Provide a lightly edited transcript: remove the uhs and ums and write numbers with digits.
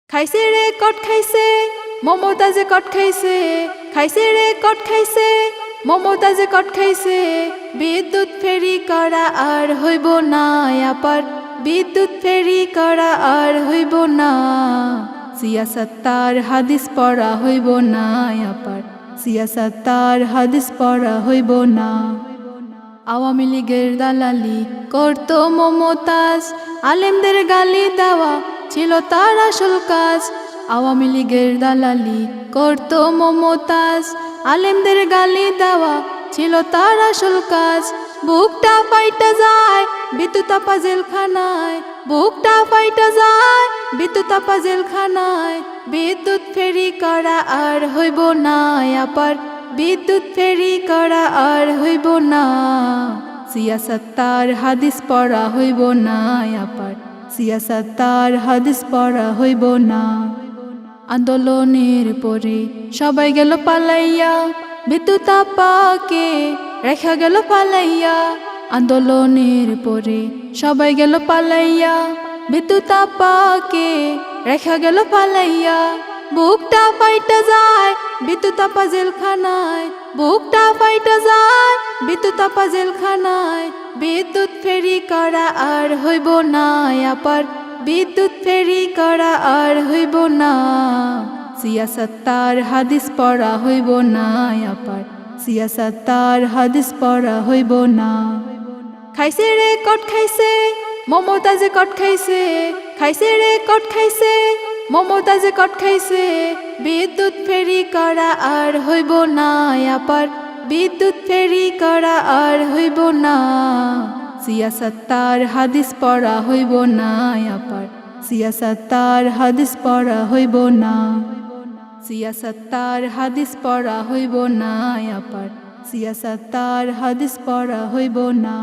খাইছে রে কট খাইছে মমতাজে কট খাইছে খাইছে রে কট খাইছে মমতাজে কট খাইছে বিদ্যুৎ ফেরি করা আর হইব না আপার বিদ্যুৎ ফেরি করা আর হইব না সিয়াসত তার হাদিস পড়া হইব না আপার সিয়াসত তার হাদিস পড়া হইব না আওয়ামী লীগের দালালি করতো মমতাজ আলেমদের গালি দেওয়া ছিল তার আসল কাজ আওয়ামী লীগের দালালি করতো মমতাজ আলেমদের গালি দেওয়া ছিল তার আসল কাজ বুকটা ফাইটা যায় বিদ্যুতাপা জেলখানায় বুকটা ফাইটা যায় বিদ্যুতাপা জেলখানায় বিদ্যুৎ ফেরি করা আর হইব না আপার বিদ্যুৎ ফেরি করা আর হইব না সিয়াসত তার হাদিস পড়া হইব না আপার সিয়াসত তার হাদিস পড়া হইব না আন্দোলনের পরে সবাই গেল পালাইয়া বিদ্যুতাপাকে রেখা গেল পালাইয়া আন্দোলনের পরে সবাই গেল পালাইয়া বিদ্যুতাপাকে রেখা গেল পালাইয়া বুকটা ফাইটা যায় বিদ্যুতাপা জেলখানায় বুকটা ফাইটা যায় বিদ্যুতাপা জেলখানায় বিদ্যুৎ ফেরি করা আর হইব না আপার বিদ্যুৎ ফেরি করা আর হইব না সিয়াসত তার হাদিস পড়া হইব না আপার সিয়াসত তার হাদিস পড়া হইব না খাইছে রে কট খাইছে মমতাজে কট খাইছে খাইছে রে কট খাইছে মমতাজে কট খাইছে বিদ্যুৎ ফেরি করা আর হইব না আপার বিদ্যুৎ ফেরি করা আর হইব না সিয়াসত তার হাদিস পড়া হইব না আপার সিয়াসত তার হাদিস পড়া হইব না সিয়াসত তার হাদিস পড়া হইব না আপার সিয়াসত তার হাদিস পড়া হইব না।